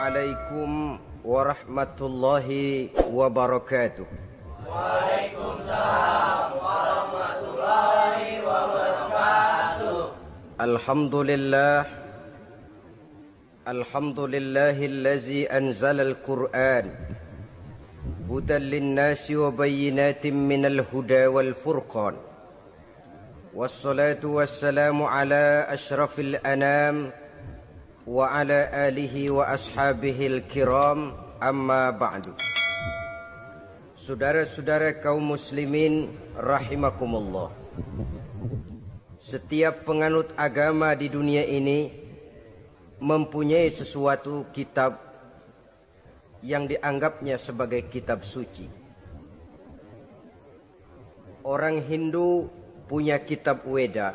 Assalamualaikum warahmatullahi wabarakatuh. Waalaikumsalam warahmatullahi wabarakatuh. Alhamdulillahillazi anzala al-Qur'an hudan linnasi wa bayyinatin minal huda wal furqan. Wassalatu wassalamu ala asyrafil anam wa ala alihi wa ashabihil kiram, amma ba'du. Saudara-saudara kaum muslimin rahimakumullah. Setiap penganut agama di dunia ini mempunyai sesuatu kitab yang dianggapnya sebagai kitab suci. Orang Hindu punya kitab Weda.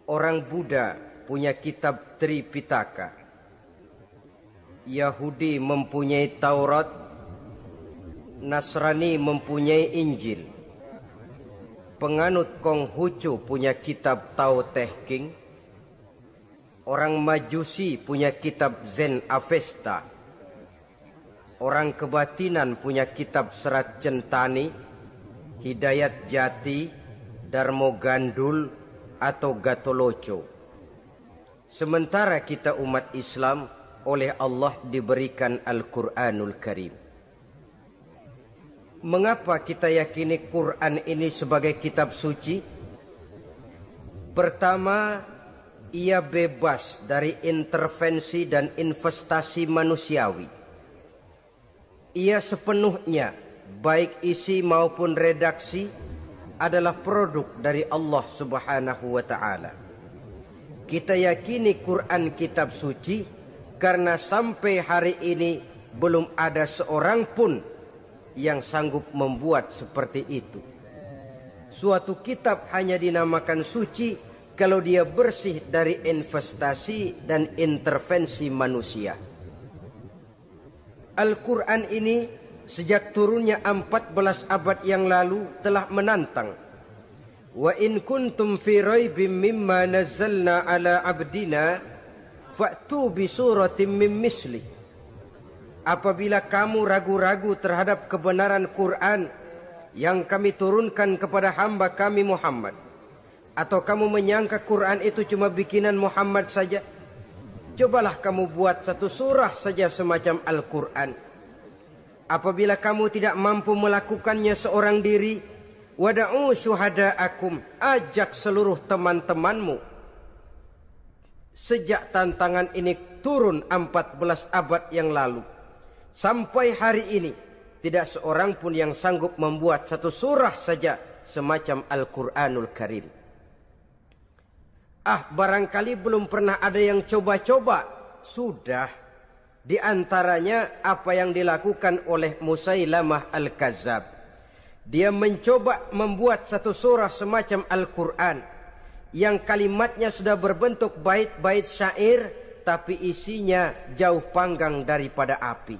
Orang Buddha punya kitab Tripitaka. Yahudi mempunyai Taurat. Nasrani mempunyai Injil. Penganut Konghucu punya kitab Tao Te Ching. Orang Majusi punya kitab Zen Avesta. Orang kebatinan punya kitab Serat Centani, Hidayat Jati, Darmo Gandul, atau Gatoloco. Sementara kita umat Islam oleh Allah diberikan Al-Quranul Karim. Mengapa kita yakini Quran ini sebagai kitab suci? Pertama, ia bebas dari intervensi dan investasi manusiawi. Ia sepenuhnya, baik isi maupun redaksi, adalah produk dari Allah Subhanahu wa Ta'ala. Kita yakini Quran kitab suci karena sampai hari ini belum ada seorang pun yang sanggup membuat seperti itu. Suatu kitab hanya dinamakan suci kalau dia bersih dari investasi dan intervensi manusia. Al-Quran ini sejak turunnya 14 abad yang lalu telah menantang. Wa in kuntum fi raibim mimma nazzalna ala abdina fa'tu bi suratin min misli. Apabila kamu ragu-ragu terhadap kebenaran Quran yang kami turunkan kepada hamba kami Muhammad, atau kamu menyangka Quran itu cuma bikinan Muhammad saja, cobalah kamu buat satu surah saja semacam Al-Quran. Apabila kamu tidak mampu melakukannya seorang diri, wada'u syuhada'akum, ajak seluruh teman-temanmu. Sejak tantangan ini turun 14 abad yang lalu, sampai hari ini tidak seorang pun yang sanggup membuat satu surah saja semacam Al-Quranul Karim. Barangkali belum pernah ada yang coba-coba. Sudah. Di antaranya apa yang dilakukan oleh Musailamah Al-Kazzab. Dia mencoba membuat satu surah semacam Al-Quran yang kalimatnya sudah berbentuk bait-bait syair, tapi isinya jauh panggang daripada api.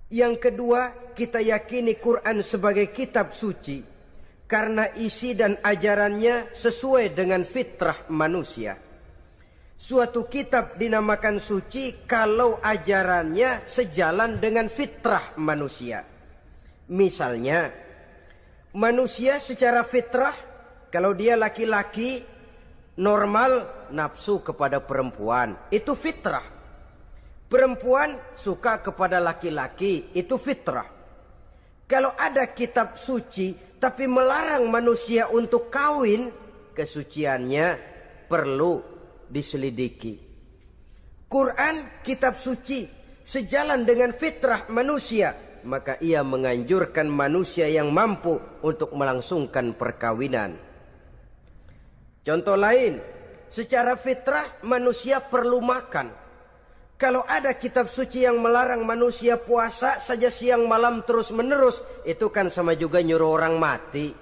Yang kedua, kita yakini Quran sebagai kitab suci karena isi dan ajarannya sesuai dengan fitrah manusia. Suatu kitab dinamakan suci kalau ajarannya sejalan dengan fitrah manusia. Misalnya, manusia secara fitrah, kalau dia laki-laki, normal nafsu kepada perempuan, itu fitrah. Perempuan suka kepada laki-laki, itu fitrah. Kalau ada kitab suci, tapi melarang manusia untuk kawin, kesuciannya perlu diselidiki. Quran kitab suci sejalan dengan fitrah manusia, maka ia menganjurkan manusia yang mampu untuk melangsungkan perkawinan. Contoh lain, secara fitrah manusia perlu makan. Kalau ada kitab suci yang melarang manusia puasa saja siang malam terus menerus, itu kan sama juga nyuruh orang mati.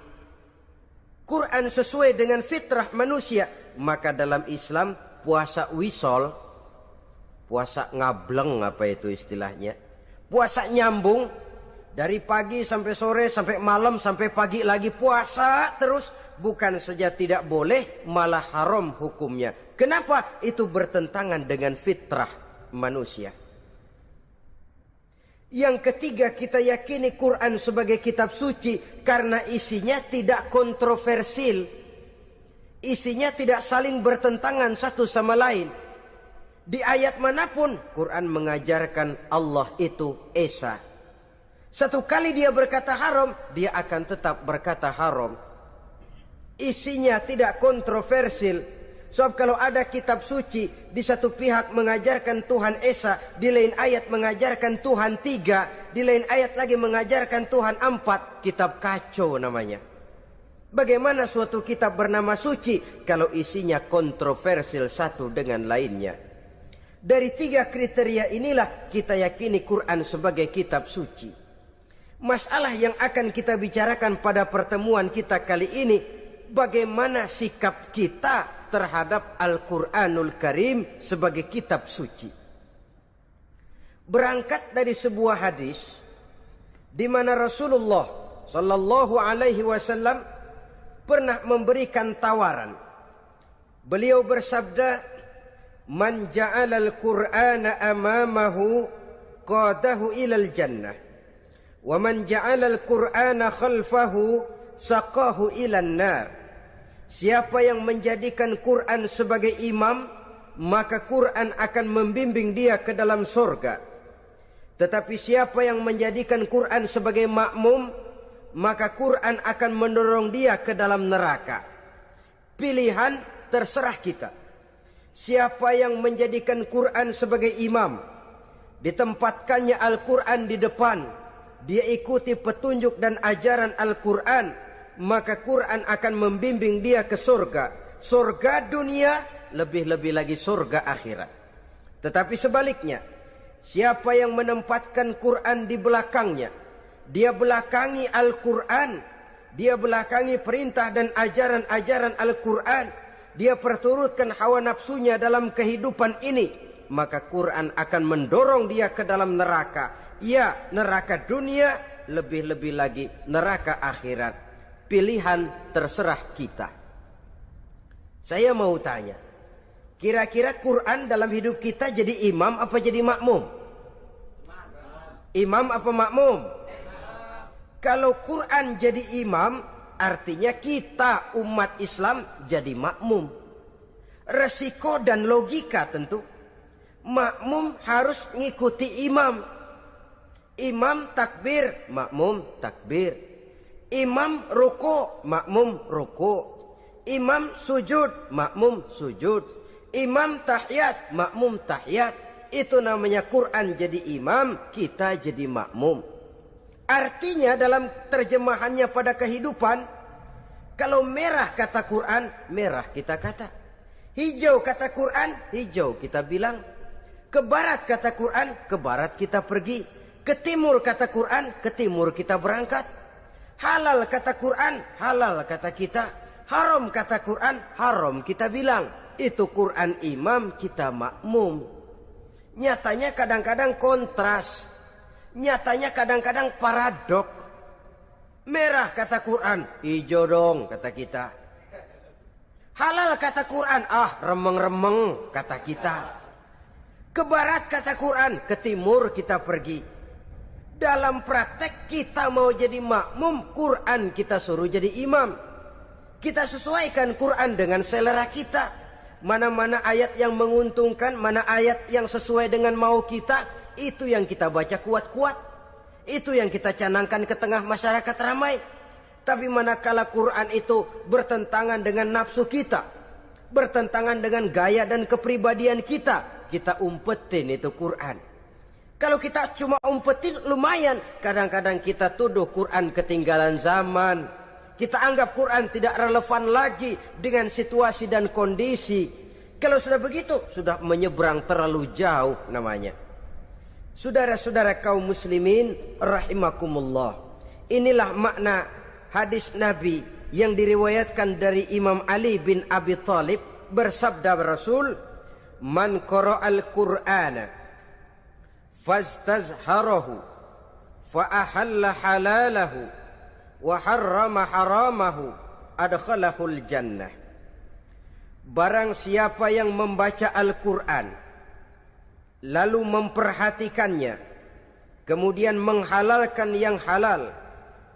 Quran sesuai dengan fitrah manusia, maka dalam Islam puasa wisol, puasa ngableng, apa itu istilahnya, puasa nyambung dari pagi sampai sore sampai malam sampai pagi lagi puasa terus, bukan saja tidak boleh, malah haram hukumnya. Kenapa? Itu bertentangan dengan fitrah manusia. Yang ketiga, kita yakini Quran sebagai kitab suci karena isinya tidak kontroversial. Isinya tidak saling bertentangan satu sama lain. Di ayat manapun Quran mengajarkan Allah itu Esa. Satu kali dia berkata haram, dia akan tetap berkata haram. Isinya tidak kontroversial. Sebab kalau ada kitab suci, di satu pihak mengajarkan Tuhan Esa, di lain ayat mengajarkan Tuhan 3, di lain ayat lagi mengajarkan Tuhan 4, kitab kacau namanya. Bagaimana suatu kitab bernama suci kalau isinya kontroversial satu dengan lainnya? Dari 3 kriteria inilah kita yakini Quran sebagai kitab suci. Masalah yang akan kita bicarakan pada pertemuan kita kali ini, bagaimana sikap kita terhadap Al-Quranul Karim sebagai kitab suci. Berangkat dari sebuah hadis di mana Rasulullah sallallahu alaihi wasallam pernah memberikan tawaran. Beliau bersabda, "Man ja'ala al-Qur'ana amamahu qadahu ilal jannah, wa man ja'ala al-Qur'ana khalfahu saqahu ilan nar." Siapa yang menjadikan Quran sebagai imam, maka Quran akan membimbing dia ke dalam surga. Tetapi siapa yang menjadikan Quran sebagai makmum, maka Quran akan mendorong dia ke dalam neraka. Pilihan terserah kita. Siapa yang menjadikan Quran sebagai imam, ditempatkannya Al-Quran di depan, dia ikuti petunjuk dan ajaran Al-Quran, maka Quran akan membimbing dia ke surga. Surga dunia, lebih-lebih lagi surga akhirat. Tetapi sebaliknya, siapa yang menempatkan Quran di belakangnya, dia belakangi Al-Quran, dia belakangi perintah dan ajaran-ajaran Al-Quran, dia perturutkan hawa nafsunya dalam kehidupan ini, maka Quran akan mendorong dia ke dalam neraka. Ya, neraka dunia, lebih-lebih lagi neraka akhirat. Pilihan terserah kita. Saya mau tanya, kira-kira Quran dalam hidup kita jadi imam apa jadi makmum? Imam apa makmum? Kalau Quran jadi imam, artinya kita umat Islam jadi makmum. Resiko dan logika tentu. Makmum harus ngikuti imam. Imam takbir, makmum takbir. Imam ruku, makmum ruku. Imam sujud, makmum sujud. Imam tahiyat, makmum tahiyat. Itu namanya Quran jadi imam, kita jadi makmum. Artinya dalam terjemahannya pada kehidupan, kalau merah kata Quran, merah kita kata. Hijau kata Quran, hijau kita bilang. Ke barat kata Quran, ke barat kita pergi. Ke timur kata Quran, ke timur kita berangkat. Halal kata Quran, halal kata kita. Haram kata Quran, haram kita bilang. Itu Quran imam, kita makmum. Nyatanya kadang-kadang kontras. Nyatanya kadang-kadang paradok. Merah kata Quran, hijau dong kata kita. Halal kata Quran, remeng-remeng kata kita. Ke barat kata Quran, ke timur kita pergi. Dalam praktek kita mau jadi makmum, Quran kita suruh jadi imam. Kita sesuaikan Quran dengan selera kita. Mana-mana ayat yang menguntungkan, mana ayat yang sesuai dengan mau kita, itu yang kita baca kuat-kuat. Itu yang kita canangkan ke tengah masyarakat ramai. Tapi manakala Quran itu bertentangan dengan nafsu kita, bertentangan dengan gaya dan kepribadian kita, kita umpetin itu Quran. Kalau kita cuma umpetin lumayan, kadang-kadang kita tuduh Quran ketinggalan zaman. Kita anggap Quran tidak relevan lagi dengan situasi dan kondisi. Kalau sudah begitu, sudah menyeberang terlalu jauh namanya. Saudara-saudara kaum muslimin rahimakumullah. Inilah makna hadis Nabi yang diriwayatkan dari Imam Ali bin Abi Thalib, bersabda Rasul, "Man qara'al Qur'ana fastazharahu fa ahalla halalahu wa harrama haramahu adkhalahul jannah. Barang siapa yang membaca Al-Quran lalu memperhatikannya, kemudian menghalalkan yang halal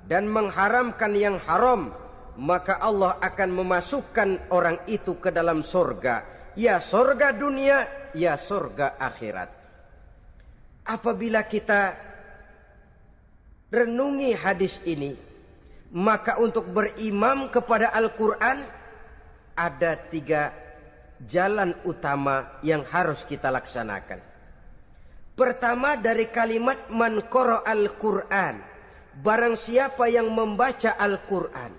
dan mengharamkan yang haram, maka Allah akan memasukkan orang itu ke dalam surga, ya surga dunia, ya surga akhirat. Apabila kita renungi hadis ini, maka untuk berimam kepada Al-Quran ada 3 jalan utama yang harus kita laksanakan. Pertama, dari kalimat man qara'al Qur'an, barang siapa yang membaca Al-Quran.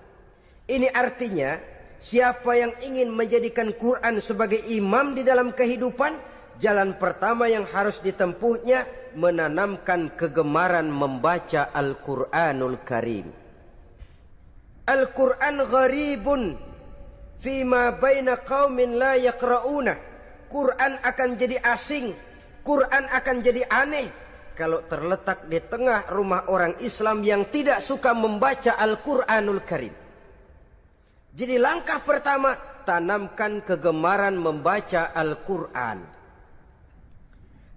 Ini artinya siapa yang ingin menjadikan Quran sebagai imam di dalam kehidupan, jalan pertama yang harus ditempuhnya menanamkan kegemaran membaca Al-Quranul Karim. Al-Quran gharibun fima baina qaumin la yaqra'una. Quran akan jadi asing, Quran akan jadi aneh kalau terletak di tengah rumah orang Islam yang tidak suka membaca Al-Quranul Karim. Jadi langkah pertama, tanamkan kegemaran membaca Al-Quran.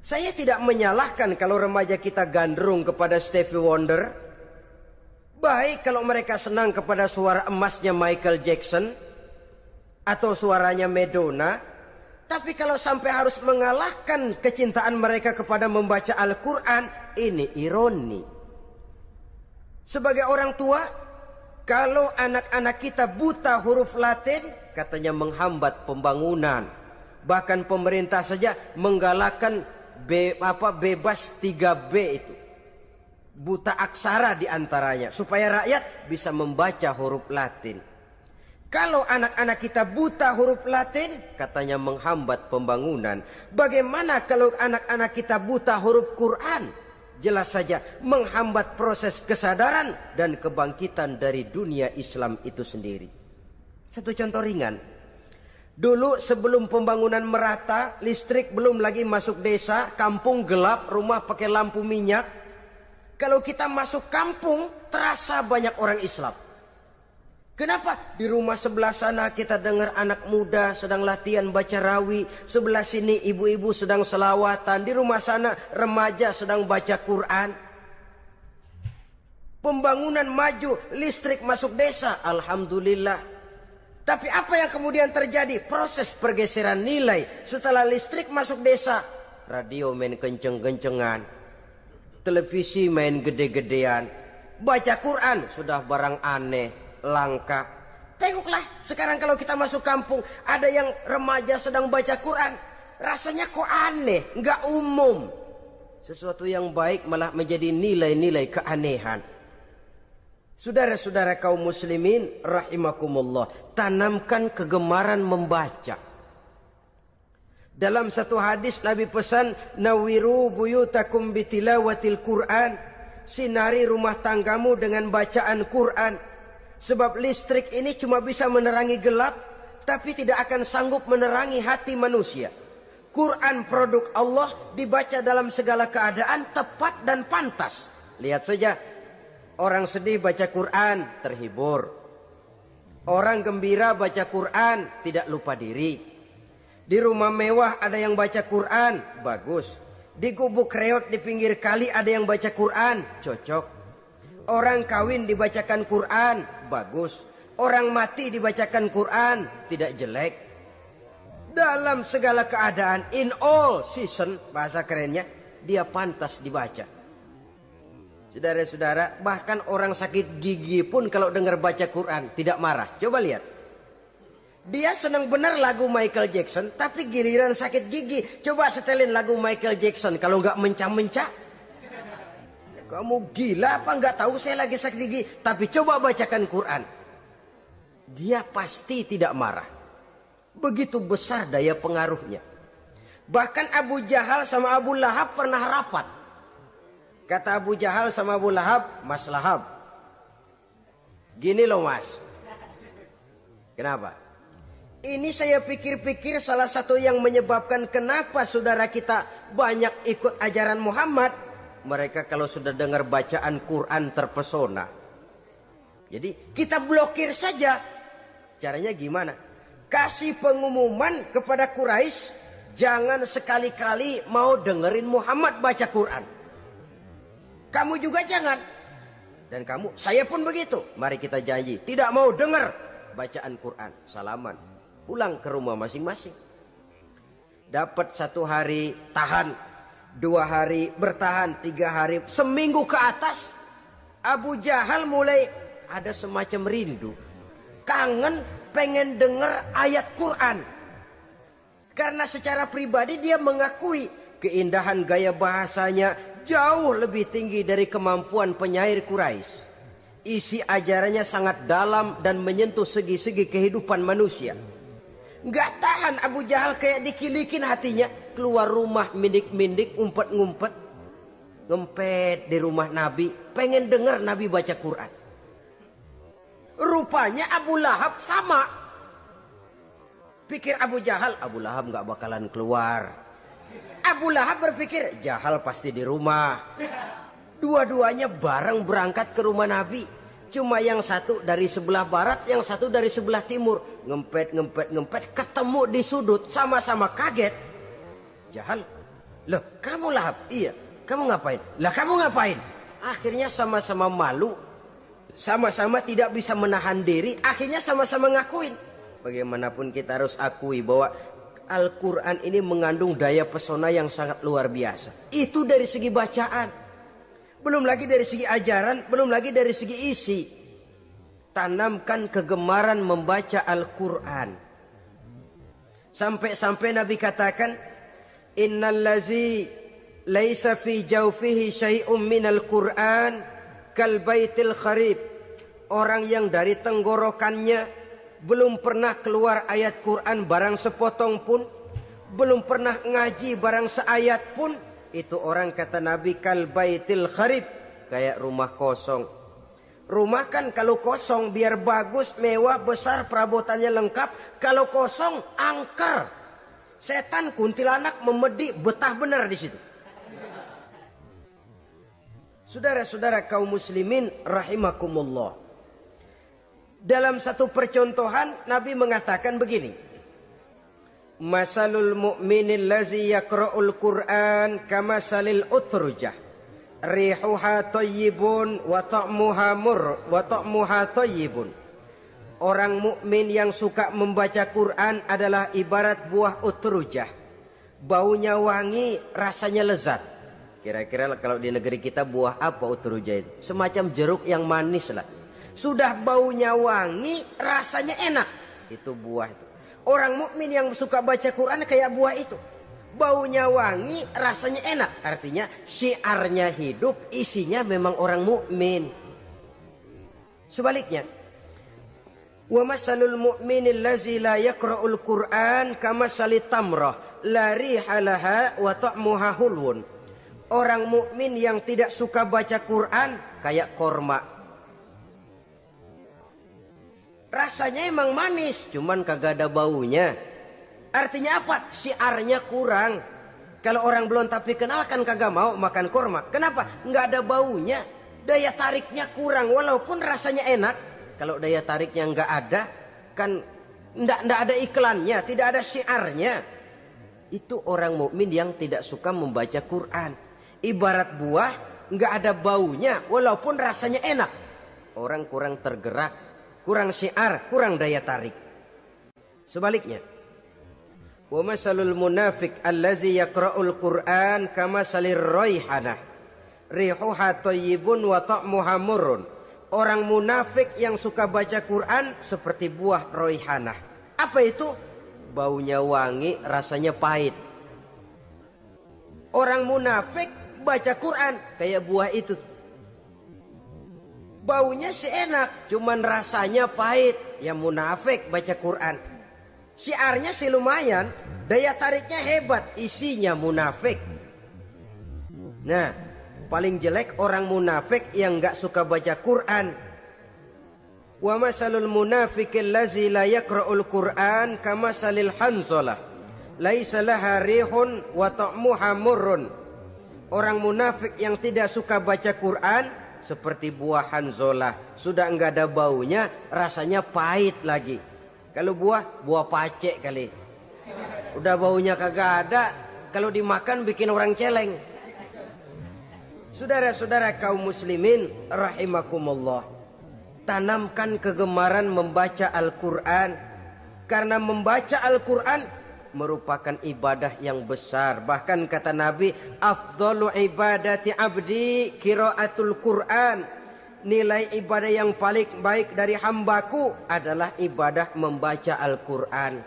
Saya tidak menyalahkan kalau remaja kita gandrung kepada Stevie Wonder. Baik kalau mereka senang kepada suara emasnya Michael Jackson atau suaranya Madonna. Tapi kalau sampai harus mengalahkan kecintaan mereka kepada membaca Al-Quran, ini ironi. Sebagai orang tua, kalau anak-anak kita buta huruf Latin, katanya menghambat pembangunan. Bahkan pemerintah saja menggalakkan bebas 3B itu. Buta aksara diantaranya, supaya rakyat bisa membaca huruf Latin. Kalau anak-anak kita buta huruf Latin, katanya menghambat pembangunan. Bagaimana kalau anak-anak kita buta huruf Quran? Jelas saja menghambat proses kesadaran dan kebangkitan dari dunia Islam itu sendiri. Satu contoh ringan. Dulu sebelum pembangunan merata, listrik belum lagi masuk desa, kampung gelap, rumah pakai lampu minyak. Kalau kita masuk kampung, terasa banyak orang Islam. Kenapa? Di rumah sebelah sana kita dengar anak muda sedang latihan baca rawi. Sebelah sini ibu-ibu sedang selawatan. Di rumah sana remaja sedang baca Quran. Pembangunan maju, listrik masuk desa. Alhamdulillah. Tapi apa yang kemudian terjadi? Proses pergeseran nilai. Setelah listrik masuk desa, radio main kenceng-kencengan, televisi main gede-gedean, baca Quran sudah barang aneh, langka. Tengoklah sekarang kalau kita masuk kampung, ada yang remaja sedang baca Quran, rasanya kok aneh, nggak umum. Sesuatu yang baik malah menjadi nilai-nilai keanehan. Saudara-saudara kaum muslimin rahimakumullah, tanamkan kegemaran membaca. Dalam satu hadis Nabi pesan, nawiru buyutakum bitilawatil Quran, sinari rumah tanggamu dengan bacaan Quran. Sebab listrik ini cuma bisa menerangi gelap, tapi tidak akan sanggup menerangi hati manusia. Quran produk Allah dibaca dalam segala keadaan tepat dan pantas. Lihat saja, orang sedih baca Quran terhibur. Orang gembira baca Quran tidak lupa diri. Di rumah mewah ada yang baca Quran, bagus. Di gubuk reot di pinggir kali ada yang baca Quran, cocok. Orang kawin dibacakan Quran, bagus. Orang mati dibacakan Quran, tidak jelek. Dalam segala keadaan, in all season, bahasa kerennya, dia pantas dibaca. Saudara-saudara, bahkan orang sakit gigi pun kalau dengar baca Quran tidak marah. Coba lihat. Dia senang benar lagu Michael Jackson, tapi giliran sakit gigi, coba setelin lagu Michael Jackson kalau nggak mencah-mencah. Kamu gila apa nggak tahu saya lagi sakit gigi, tapi coba bacakan Quran. Dia pasti tidak marah. Begitu besar daya pengaruhnya. Bahkan Abu Jahal sama Abu Lahab pernah rapat. Kata Abu Jahal sama Abu Lahab, Mas Lahab, gini loh mas. Kenapa? Ini saya pikir-pikir salah satu yang menyebabkan kenapa saudara kita banyak ikut ajaran Muhammad. Mereka kalau sudah dengar bacaan Quran terpesona. Jadi kita blokir saja. Caranya gimana? Kasih pengumuman kepada Quraisy, jangan sekali-kali mau dengerin Muhammad baca Quran. Kamu juga jangan. Dan kamu, saya pun begitu. Mari kita janji, tidak mau dengar bacaan Quran. Salaman, pulang ke rumah masing-masing. Dapat 1 hari tahan, 2 hari bertahan, 3 hari, seminggu ke atas, Abu Jahal mulai ada semacam rindu, kangen, pengen dengar ayat Quran. Karena secara pribadi dia mengakui keindahan gaya bahasanya jauh lebih tinggi dari kemampuan penyair Quraisy. Isi ajarannya sangat dalam dan menyentuh segi-segi kehidupan manusia. Gak tahan Abu Jahal, kayak dikilikin hatinya. Keluar rumah mindik-mindik, ngumpet-ngumpet, ngempet di rumah Nabi, pengen dengar Nabi baca Quran. Rupanya Abu Lahab sama. Pikir Abu Jahal, Abu Lahab gak bakalan keluar. Abu Lahab berpikir, Jahal pasti di rumah. Dua-duanya bareng berangkat ke rumah Nabi. Cuma yang satu dari sebelah barat, yang satu dari sebelah timur. Ngempet, ketemu di sudut, sama-sama kaget. Jahal, loh kamu Lahab? Iya, kamu ngapain? Lah kamu ngapain? Akhirnya sama-sama malu, sama-sama tidak bisa menahan diri, akhirnya sama-sama ngakuin. Bagaimanapun kita harus akui bahwa Al-Quran ini mengandung daya pesona yang sangat luar biasa. Itu dari segi bacaan. Belum lagi dari segi ajaran, belum lagi dari segi isi. Tanamkan kegemaran membaca Al-Quran. Sampai-sampai Nabi katakan, Innallazi laisa fi jawfihi syai'um minal Qur'an kal baitil kharib. Orang yang dari tenggorokannya belum pernah keluar ayat Quran barang sepotong pun, belum pernah ngaji barang seayat pun, itu orang kata Nabi kal baitil kharib, kayak rumah kosong. Rumah kan kalau kosong biar bagus, mewah, besar, perabotannya lengkap. Kalau kosong angker, setan kuntilanak memedi, betah benar di situ. Saudara-saudara kaum muslimin rahimakumullah. Dalam satu percontohan Nabi mengatakan begini. Masalul mu'minil lazi yaqra'ul Qur'an kamasalil utrujah. Rihuha thayyibun wa ta'muha thayyibun. Orang mukmin yang suka membaca Quran adalah ibarat buah utrujah. Baunya wangi, rasanya lezat. Kira-kira kalau di negeri kita buah apa utrujah itu? Semacam jeruk yang manis lah. Sudah baunya wangi, rasanya enak. Itu buah itu. Orang mukmin yang suka baca Quran kayak buah itu. Baunya wangi, rasanya enak. Artinya syiarnya hidup, isinya memang orang mukmin. Sebaliknya, wa masalul mu'minil lazi la yaqra'ul Qur'an kamasalit tamrah la riha laha wa ta'muha hulwun. Orang mukmin yang tidak suka baca Quran kayak korma. Rasanya emang manis, cuman kagak ada baunya. Artinya apa? Syiarnya kurang. Kalau orang belum tapi kenal kan kagak mau makan kurma. Kenapa? Nggak ada baunya. Daya tariknya kurang walaupun rasanya enak. Kalau daya tariknya nggak ada, kan nggak ada iklannya, tidak ada syiarnya. Itu orang mukmin yang tidak suka membaca Quran. Ibarat buah, nggak ada baunya walaupun rasanya enak. Orang kurang tergerak, kurang syiar, kurang daya tarik. Sebaliknya, wa masalul munafiq allazi yaqra'ul Qur'an kamasalir raihanah rihuha thayyibun wa ta'muha murrun. Orang munafik yang suka baca Quran seperti buah raihanah. Apa itu? Baunya wangi, rasanya pahit. Orang munafik baca Quran kayak buah itu. Baunya sih enak, cuman rasanya pahit. Yang munafik baca Quran. Syiarnya sih lumayan, daya tariknya hebat, isinya munafik. Nah, paling jelek orang munafik yang gak suka baca Quran. Wa masalul munafiqil lazi la yaqra'ul Qur'an kamasalil hanzalah laisa laha rihun wa ta'muha murrun. Orang munafik yang tidak suka baca Quran seperti buah hanzalah, sudah enggak ada baunya, rasanya pahit lagi. Kalau buah pacek kali. Udah baunya kagak ada, kalau dimakan bikin orang celeng. Saudara-saudara kaum muslimin rahimakumullah, tanamkan kegemaran membaca Al-Quran, karena membaca Al-Quran merupakan ibadah yang besar. Bahkan kata Nabi, afdalu ibadati abdi qiraatul Quran. Nilai ibadah yang paling baik dari hambaku adalah ibadah membaca Al-Quran.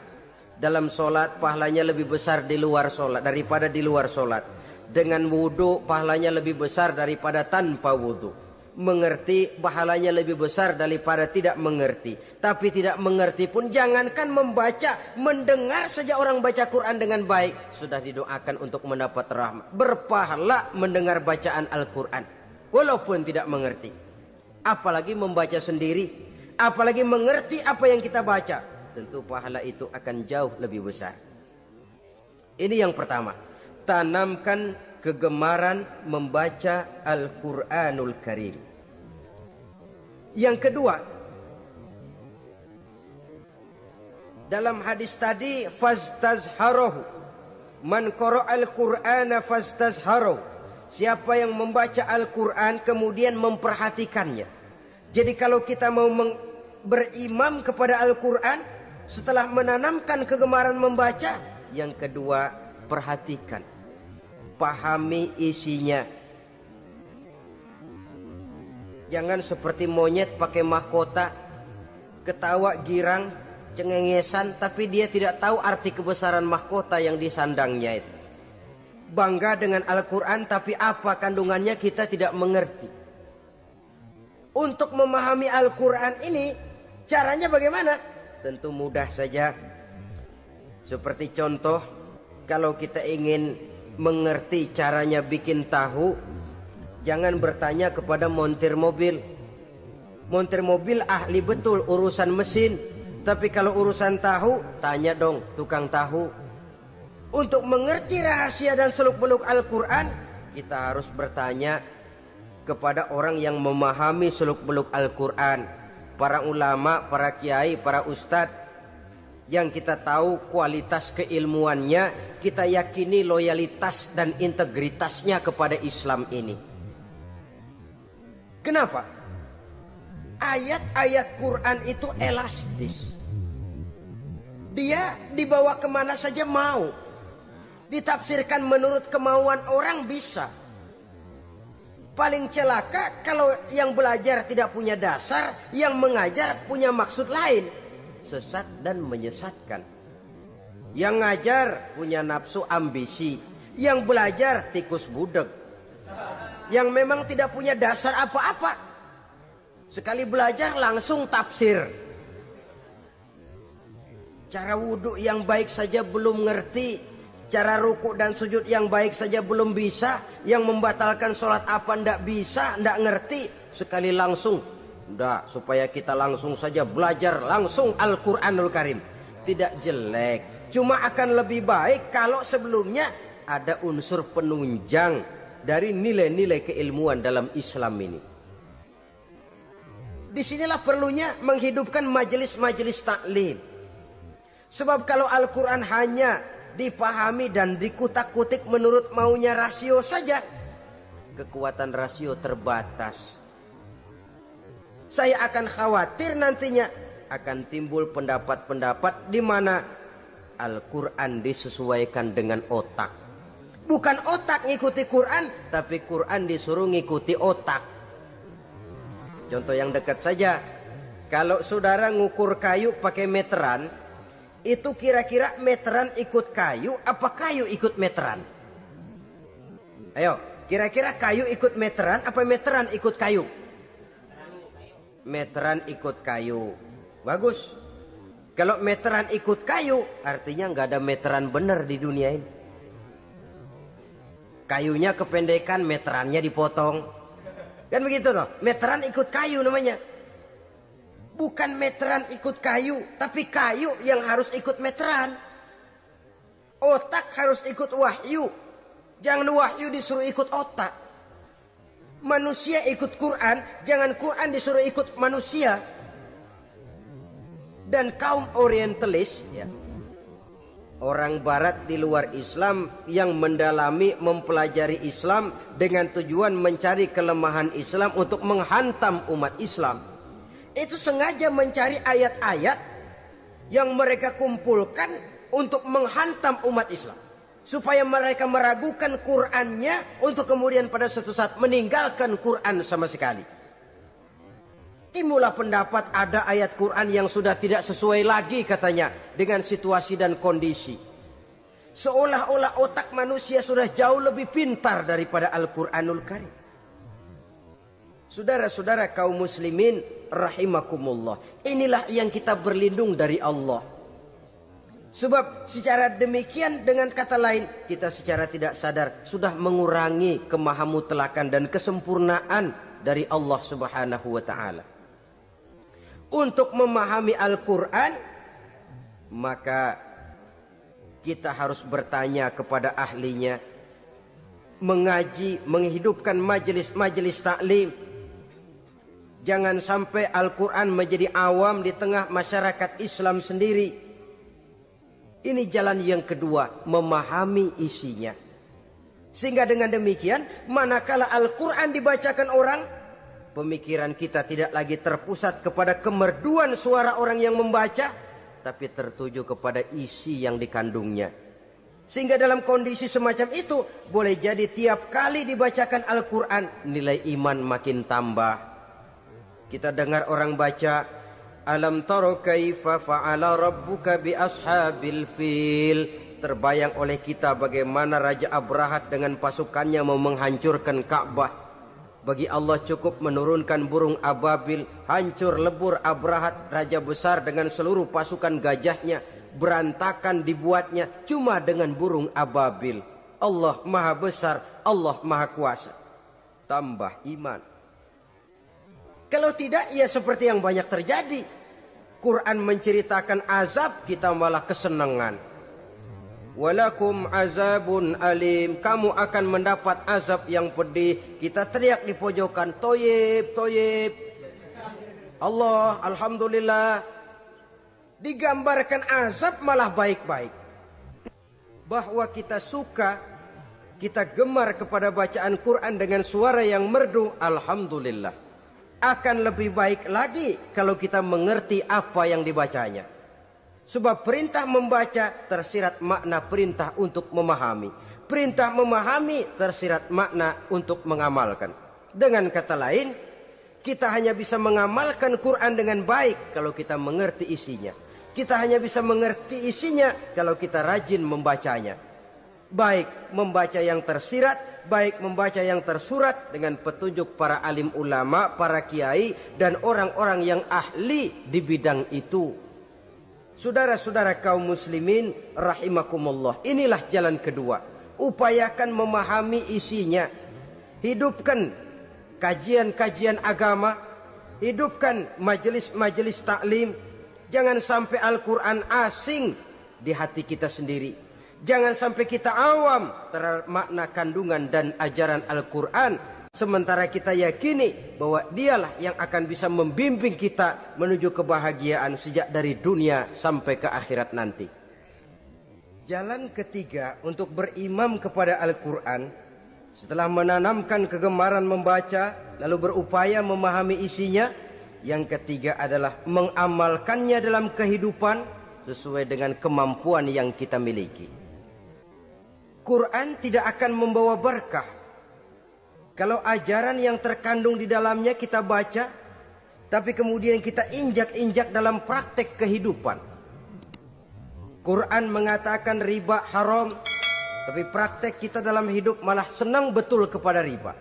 Dalam solat pahalanya lebih besar di luar solat daripada di luar solat. Dengan wudu pahalanya lebih besar daripada tanpa wudu. Mengerti pahalanya lebih besar daripada tidak mengerti. Tapi tidak mengerti pun jangankan membaca, mendengar saja orang baca Quran dengan baik sudah didoakan untuk mendapat rahmat. Berpahala mendengar bacaan Al-Quran walaupun tidak mengerti. Apalagi membaca sendiri, apalagi mengerti apa yang kita baca, tentu pahala itu akan jauh lebih besar. Ini yang pertama, tanamkan kegemaran membaca Al-Quranul Karim. Yang kedua, dalam hadis tadi, fastazharohu, man qara'al Qur'ana fastazharohu, siapa yang membaca Al-Quran kemudian memperhatikannya. Jadi kalau kita mau berimam kepada Al-Quran, setelah menanamkan kegemaran membaca, yang kedua perhatikan, pahami isinya. Jangan seperti monyet pakai mahkota, ketawa girang, cengengesan, tapi dia tidak tahu arti kebesaran mahkota yang disandangnya itu. Bangga dengan Al-Quran tapi apa kandungannya kita tidak mengerti. Untuk memahami Al-Quran ini caranya bagaimana? Tentu mudah saja. Seperti contoh, kalau kita ingin mengerti caranya bikin tahu, jangan bertanya kepada montir mobil. Montir mobil ahli betul urusan mesin, tapi kalau urusan tahu, tanya dong tukang tahu. Untuk mengerti rahasia dan seluk-beluk Al-Quran, kita harus bertanya kepada orang yang memahami seluk-beluk Al-Quran. Para ulama, para kiai, para ustadz, yang kita tahu kualitas keilmuannya, kita yakini loyalitas dan integritasnya kepada Islam ini. Kenapa? Ayat-ayat Quran itu elastis. Dia dibawa kemana saja mau. Ditafsirkan menurut kemauan orang bisa. Paling celaka kalau yang belajar tidak punya dasar, yang mengajar punya maksud lain. Sesat dan menyesatkan. Yang ngajar punya nafsu ambisi, yang belajar tikus budeg. Yang memang tidak punya dasar apa-apa. Sekali belajar langsung tafsir. Cara wudhu yang baik saja belum ngerti. Cara ruku dan sujud yang baik saja belum bisa. Yang membatalkan sholat apa ndak bisa, ndak ngerti. Sekali langsung. Udah, supaya kita langsung saja belajar langsung Al-Quranul Karim. Tidak jelek. Cuma akan lebih baik kalau sebelumnya ada unsur penunjang dari nilai-nilai keilmuan dalam Islam ini. Disinilah perlunya menghidupkan majelis-majelis taklim. Sebab kalau Al-Quran hanya dipahami dan dikutak-kutik menurut maunya rasio saja, kekuatan rasio terbatas. Saya akan khawatir nantinya akan timbul pendapat-pendapat di mana Al-Quran disesuaikan dengan otak. Bukan otak ngikuti Quran, tapi Quran disuruh ngikuti otak. Contoh yang dekat saja, kalau saudara ngukur kayu pakai meteran, itu kira-kira meteran ikut kayu apa kayu ikut meteran? Ayo, kira-kira kayu ikut meteran apa meteran ikut kayu? Meteran ikut kayu. Bagus. Kalau meteran ikut kayu, artinya nggak ada meteran benar di dunia ini. Kayunya kependekan, meterannya dipotong. Kan begitu toh? Meteran ikut kayu namanya. Bukan meteran ikut kayu, tapi kayu yang harus ikut meteran. Otak harus ikut wahyu. Jangan wahyu disuruh ikut otak. Manusia ikut Quran, jangan Quran disuruh ikut manusia. dan kaum orientalis, ya, orang barat di luar Islam yang mendalami mempelajari Islam dengan tujuan mencari kelemahan Islam untuk menghantam umat Islam, itu sengaja mencari ayat-ayat yang mereka kumpulkan untuk menghantam umat Islam, supaya mereka meragukan Qur'annya untuk kemudian pada suatu saat meninggalkan Qur'an sama sekali. Timbullah pendapat ada ayat Quran yang sudah tidak sesuai lagi katanya dengan situasi dan kondisi. Seolah-olah otak manusia sudah jauh lebih pintar daripada Al-Quranul Karim. Saudara-saudara kaum muslimin rahimakumullah, inilah yang kita berlindung dari Allah. Sebab secara demikian, dengan kata lain, kita secara tidak sadar sudah mengurangi kemahamutlakan dan kesempurnaan dari Allah Subhanahu wa ta'ala. Untuk memahami Al-Quran, maka kita harus bertanya kepada ahlinya, mengaji, menghidupkan majelis-majelis taklim. Jangan sampai Al-Quran menjadi awam di tengah masyarakat Islam sendiri. Ini jalan yang kedua, memahami isinya. Sehingga dengan demikian, manakala Al-Quran dibacakan orang, pemikiran kita tidak lagi terpusat kepada kemerduan suara orang yang membaca, tapi tertuju kepada isi yang dikandungnya. Sehingga dalam kondisi semacam itu, boleh jadi tiap kali dibacakan Al-Quran, nilai iman makin tambah. Kita dengar orang baca, Alam taro kaifa fa'ala rabbuka bi ashabil fil. Terbayang oleh kita bagaimana Raja Abrahat dengan pasukannya mau menghancurkan Ka'bah. Bagi Allah cukup menurunkan burung ababil, hancur lebur Abrahat, raja besar dengan seluruh pasukan gajahnya, berantakan dibuatnya cuma dengan burung ababil. Allah maha besar, Allah maha kuasa. Tambah iman. Kalau tidak, ya seperti yang banyak terjadi. Quran menceritakan azab, kita malah kesenangan. Walakum azabun alim, kamu akan mendapat azab yang pedih. Kita teriak di pojokan, toyib, toyib. Allah, alhamdulillah. Digambarkan azab malah baik-baik. Bahwa kita suka, kita gemar kepada bacaan Quran dengan suara yang merdu, alhamdulillah. Akan lebih baik lagi kalau kita mengerti apa yang dibacanya. Sebab perintah membaca tersirat makna perintah untuk memahami. Perintah memahami tersirat makna untuk mengamalkan. Dengan kata lain, kita hanya bisa mengamalkan Quran dengan baik kalau kita mengerti isinya. Kita hanya bisa mengerti isinya kalau kita rajin membacanya. Baik membaca yang tersirat, baik membaca yang tersurat dengan petunjuk para alim ulama, para kiai, dan orang-orang yang ahli di bidang itu. Saudara-saudara kaum muslimin rahimakumullah, inilah jalan kedua. Upayakan memahami isinya. Hidupkan kajian-kajian agama, hidupkan majelis-majelis taklim. Jangan sampai Al-Quran asing di hati kita sendiri. Jangan sampai kita awam terhadap makna kandungan dan ajaran Al-Quran, sementara kita yakini bahwa dialah yang akan bisa membimbing kita menuju kebahagiaan sejak dari dunia sampai ke akhirat nanti. Jalan ketiga untuk berimam kepada Al-Quran, setelah menanamkan kegemaran membaca lalu berupaya memahami isinya, yang ketiga adalah mengamalkannya dalam kehidupan sesuai dengan kemampuan yang kita miliki. Quran tidak akan membawa berkah kalau ajaran yang terkandung di dalamnya kita baca, tapi kemudian kita injak-injak dalam praktek kehidupan. Quran mengatakan riba haram, tapi praktek kita dalam hidup malah senang betul kepada riba.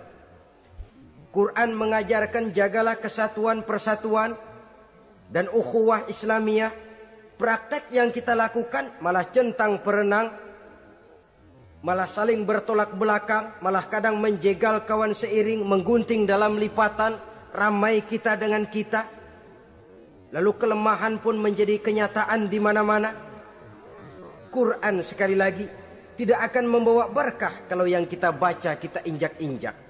Quran mengajarkan jagalah kesatuan persatuan dan ukhuwah Islamiyah. Praktek yang kita lakukan malah centang perenang, malah saling bertolak belakang, malah kadang menjegal kawan seiring, menggunting dalam lipatan, ramai kita dengan kita. Lalu kelemahan pun menjadi kenyataan di mana-mana. Quran sekali lagi tidak akan membawa berkah kalau yang kita baca kita injak-injak.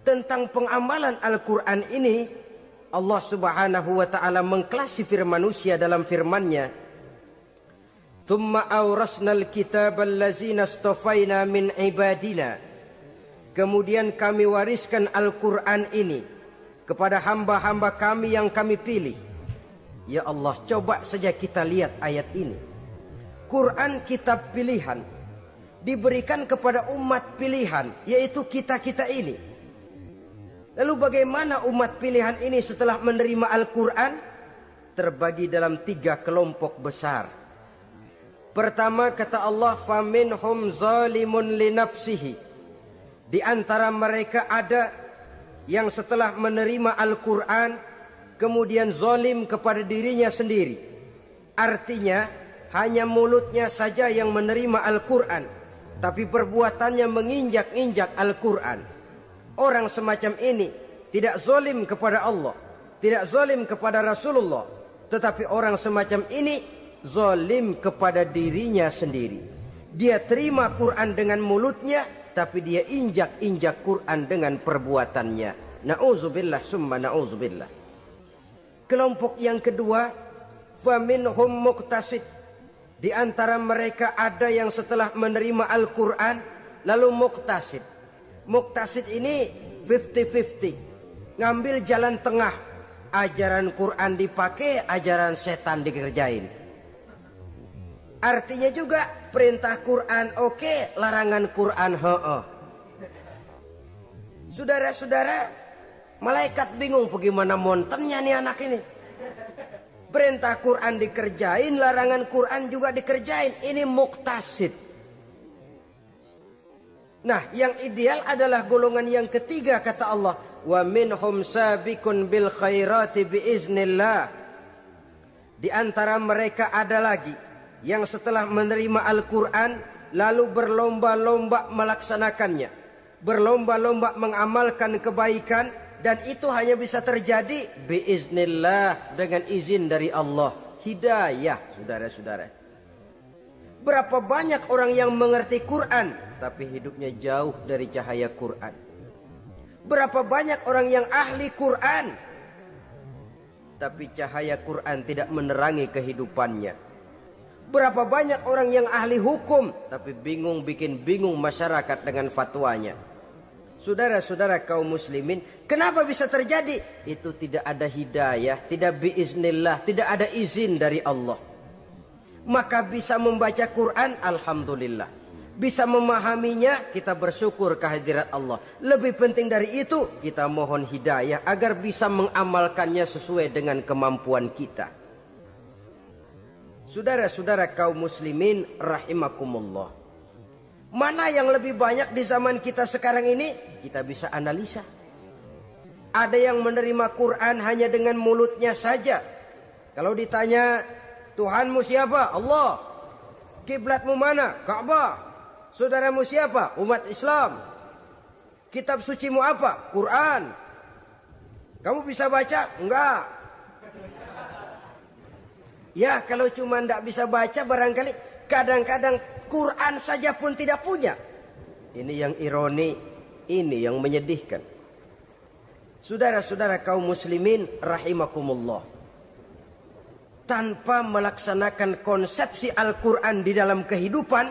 Tentang pengamalan Al-Quran ini, Allah Subhanahu wa taala mengklasifikasi manusia dalam firman-Nya, "Tsumma awrasnal kitabal ladzina astafaina min ibadina." Kemudian kami wariskan Al-Qur'an ini kepada hamba-hamba kami yang kami pilih. Ya Allah, coba saja kita lihat ayat ini. Quran kitab pilihan diberikan kepada umat pilihan, yaitu kita-kita ini. Lalu bagaimana umat pilihan ini setelah menerima Al-Quran? Terbagi dalam 3 kelompok besar. Pertama, kata Allah, "Faminhum zalimun linafsihi." Di antara mereka ada yang setelah menerima Al-Quran kemudian zalim kepada dirinya sendiri. Artinya hanya mulutnya saja yang menerima Al-Quran, tapi perbuatannya menginjak-injak Al-Quran. Orang semacam ini tidak zalim kepada Allah, tidak zalim kepada Rasulullah, tetapi orang semacam ini zalim kepada dirinya sendiri. Dia terima Quran dengan mulutnya, tapi dia injak-injak Quran dengan perbuatannya. Na'udzubillah summa na'udzubillah. Kelompok yang kedua, faminhum muqtasid. Di antara mereka ada yang setelah menerima Al-Quran lalu muqtasid. Muqtasid ini 50-50. Ngambil jalan tengah. Ajaran Quran dipakai, ajaran setan dikerjain. Artinya juga perintah Quran oke, larangan Quran heeh. Saudara-saudara, malaikat bingung bagaimana montennya nih anak ini. Perintah Quran dikerjain, larangan Quran juga dikerjain. Ini muqtasid. Nah, yang ideal adalah golongan yang ketiga, kata Allah, "Wa minhum sabiqun bil khairati biiznillah." Di antara mereka ada lagi yang setelah menerima Al-Quran lalu berlomba-lomba melaksanakannya, berlomba-lomba mengamalkan kebaikan. Dan itu hanya bisa terjadi biiznillah, dengan izin dari Allah. Hidayah, saudara-saudara. Berapa banyak orang yang mengerti Quran tapi hidupnya jauh dari cahaya Quran. Berapa banyak orang yang ahli Quran tapi cahaya Quran tidak menerangi kehidupannya. Berapa banyak orang yang ahli hukum tapi bikin bingung masyarakat dengan fatwanya. Saudara-saudara kaum muslimin, kenapa bisa terjadi? Itu tidak ada hidayah, tidak biiznillah, tidak ada izin dari Allah. Maka bisa membaca Quran, alhamdulillah. Bisa memahaminya, kita bersyukur kehadirat Allah. Lebih penting dari itu, kita mohon hidayah agar bisa mengamalkannya sesuai dengan kemampuan kita. Saudara-saudara kaum muslimin rahimakumullah. Mana yang lebih banyak di zaman kita sekarang ini? Kita bisa analisa. Ada yang menerima Quran hanya dengan mulutnya saja. Kalau ditanya, Tuhanmu siapa? Allah. Kiblatmu mana? Ka'bah. Saudaramu siapa? Umat Islam. Kitab sucimu apa? Quran. Kamu bisa baca? Enggak. Ya, kalau cuma enggak bisa baca barangkali kadang-kadang Quran saja pun tidak punya. Ini yang ironi, ini yang menyedihkan. Saudara-saudara kaum muslimin rahimakumullah. Tanpa melaksanakan konsepsi Al-Quran di dalam kehidupan,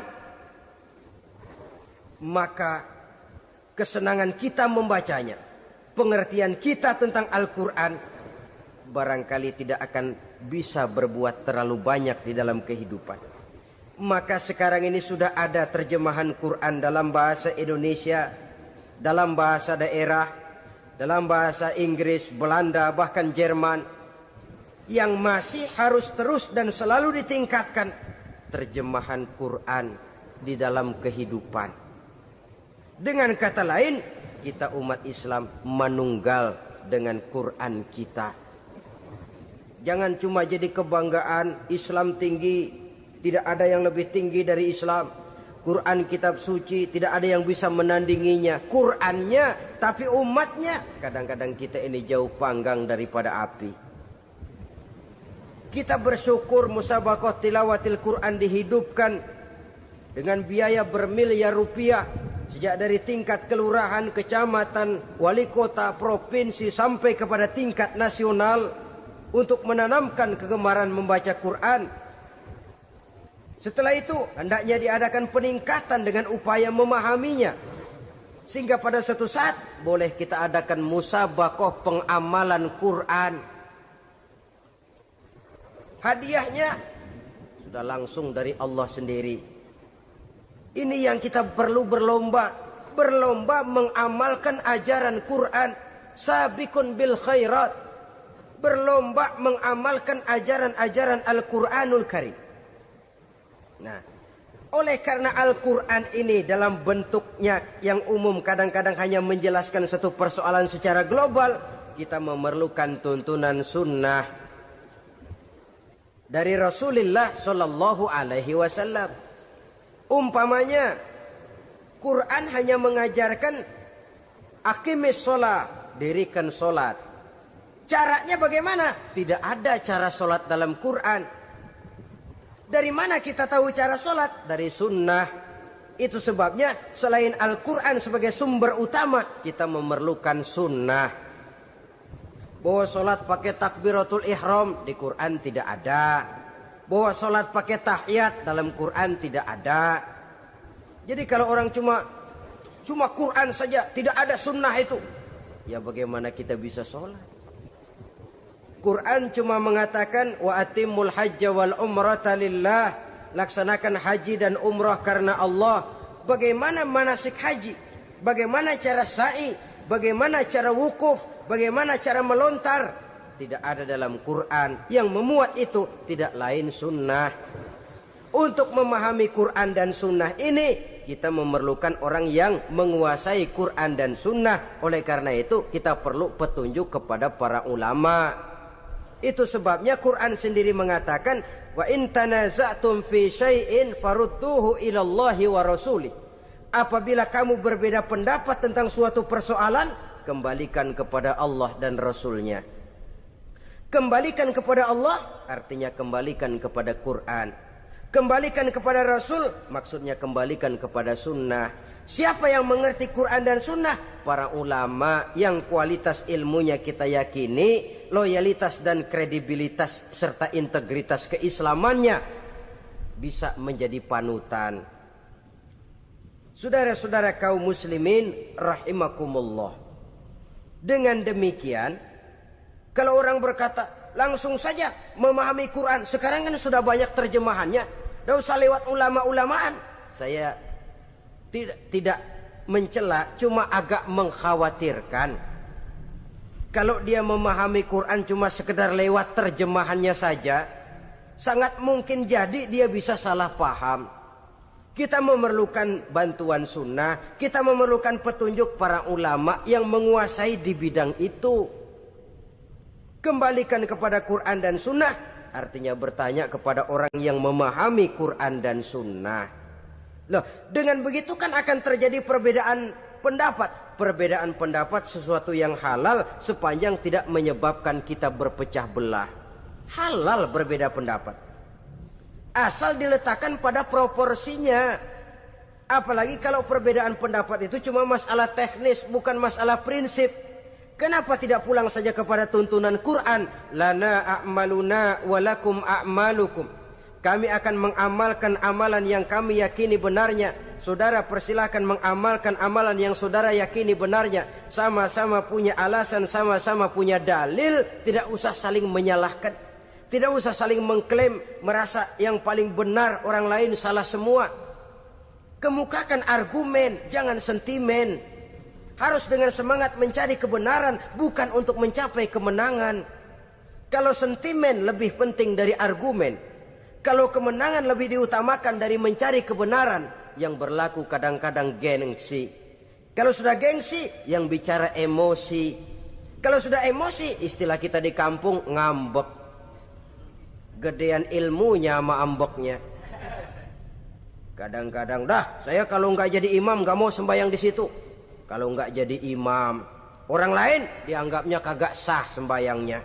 maka kesenangan kita membacanya, pengertian kita tentang Al-Quran, barangkali tidak akan bisa berbuat terlalu banyak di dalam kehidupan. Maka sekarang ini sudah ada terjemahan Quran dalam bahasa Indonesia, dalam bahasa daerah, dalam bahasa Inggris, Belanda, bahkan Jerman. Yang masih harus terus dan selalu ditingkatkan terjemahan Quran di dalam kehidupan. Dengan kata lain, kita umat Islam menunggal dengan Quran kita. Jangan cuma jadi kebanggaan Islam tinggi, tidak ada yang lebih tinggi dari Islam. Quran kitab suci, tidak ada yang bisa menandinginya. Qurannya, tapi umatnya, kadang-kadang kita ini jauh panggang daripada api. Kita bersyukur musabaqah tilawatil Quran dihidupkan dengan biaya bermiliar rupiah. Sejak dari tingkat kelurahan, kecamatan, wali kota, provinsi sampai kepada tingkat nasional untuk menanamkan kegemaran membaca Quran. Setelah itu hendaknya diadakan peningkatan dengan upaya memahaminya. Sehingga pada suatu saat boleh kita adakan musabaqah pengamalan Quran. Hadiahnya sudah langsung dari Allah sendiri. Ini yang kita perlu berlomba. Berlomba mengamalkan ajaran Quran. Sabiqun bil khairat. Berlomba mengamalkan ajaran-ajaran Al-Quranul Karim. Nah, oleh karena Al-Quran ini dalam bentuknya yang umum kadang-kadang hanya menjelaskan satu persoalan secara global, kita memerlukan tuntunan sunnah dari Rasulullah Shallallahu Alaihi Wasallam. Umpamanya, Quran hanya mengajarkan aqimis sholat, dirikan sholat. Caranya bagaimana? Tidak ada cara sholat dalam Quran. Dari mana kita tahu cara sholat? Dari sunnah. Itu sebabnya selain Al-Quran sebagai sumber utama, kita memerlukan sunnah. Bahwa sholat pakai takbiratul ihram di Quran tidak ada. Bahwa sholat pakai tahiyat dalam Quran tidak ada. Jadi kalau orang cuma Quran saja, tidak ada sunnah itu, ya bagaimana kita bisa sholat? Quran cuma mengatakan wa atimul hajja wal umrata lillah, laksanakan haji dan umrah karena Allah. Bagaimana manasik haji? Bagaimana cara sa'i? Bagaimana cara wukuf? Bagaimana cara melontar? Tidak ada dalam Quran. Yang memuat itu tidak lain sunnah. Untuk memahami Quran dan sunnah ini, kita memerlukan orang yang menguasai Quran dan sunnah. Oleh karena itu kita perlu petunjuk kepada para ulama. Itu sebabnya Quran sendiri mengatakan wa in tanaza'tum fi syai'in farudduhu ila Allahi wa rasulih. Apabila kamu berbeda pendapat tentang suatu persoalan, kembalikan kepada Allah dan Rasulnya. Kembalikan kepada Allah artinya kembalikan kepada Quran. Kembalikan kepada Rasul maksudnya kembalikan kepada sunnah. Siapa yang mengerti Quran dan sunnah? Para ulama yang kualitas ilmunya kita yakini, loyalitas dan kredibilitas serta integritas keislamannya bisa menjadi panutan. Saudara-saudara kaum muslimin rahimakumullah. Dengan demikian, kalau orang berkata langsung saja memahami Quran, sekarang kan sudah banyak terjemahannya, tidak usah lewat ulama-ulamaan. Saya tidak mencela, cuma agak mengkhawatirkan. Kalau dia memahami Quran cuma sekedar lewat terjemahannya saja, sangat mungkin jadi dia bisa salah paham. Kita memerlukan bantuan sunnah, kita memerlukan petunjuk para ulama yang menguasai di bidang itu. Kembalikan kepada Quran dan sunnah, artinya bertanya kepada orang yang memahami Quran dan sunnah. Loh, dengan begitu kan akan terjadi perbedaan pendapat. Perbedaan pendapat sesuatu yang halal sepanjang tidak menyebabkan kita berpecah belah. Halal berbeda pendapat, asal diletakkan pada proporsinya. Apalagi kalau perbedaan pendapat itu cuma masalah teknis, bukan masalah prinsip. Kenapa tidak pulang saja kepada tuntunan Quran? Lana a'maluna walakum a'malukum. Kami akan mengamalkan amalan yang kami yakini benarnya. Saudara persilahkan mengamalkan amalan yang saudara yakini benarnya. Sama-sama punya alasan, sama-sama punya dalil. Tidak usah saling menyalahkan. Tidak usah saling mengklaim, merasa yang paling benar, orang lain salah semua. Kemukakan argumen, jangan sentimen. Harus dengan semangat mencari kebenaran, bukan untuk mencapai kemenangan. Kalau sentimen lebih penting dari argumen, kalau kemenangan lebih diutamakan dari mencari kebenaran, yang berlaku kadang-kadang gengsi. Kalau sudah gengsi, yang bicara emosi. Kalau sudah emosi, istilah kita di kampung ngambek. Gedean ilmunya sama ambeknya. Kadang-kadang, dah saya kalau nggak jadi imam nggak mau sembahyang di situ. Kalau nggak jadi imam, orang lain dianggapnya kagak sah sembahyangnya.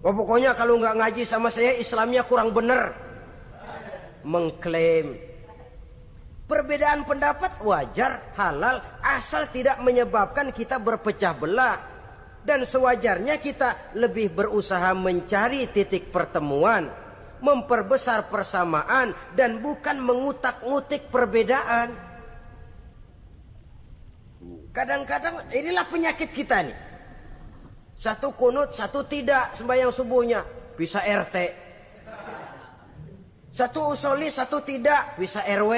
Oh, pokoknya kalau nggak ngaji sama saya Islamnya kurang benar. Mengklaim. Perbedaan pendapat wajar, halal, asal tidak menyebabkan kita berpecah belah. Dan sewajarnya kita lebih berusaha mencari titik pertemuan, memperbesar persamaan, dan bukan mengutak-ngutik perbedaan. Kadang-kadang inilah penyakit kita nih. Satu kunut, satu tidak sembahyang subuhnya, bisa RT. Satu usoli, satu tidak, bisa RW.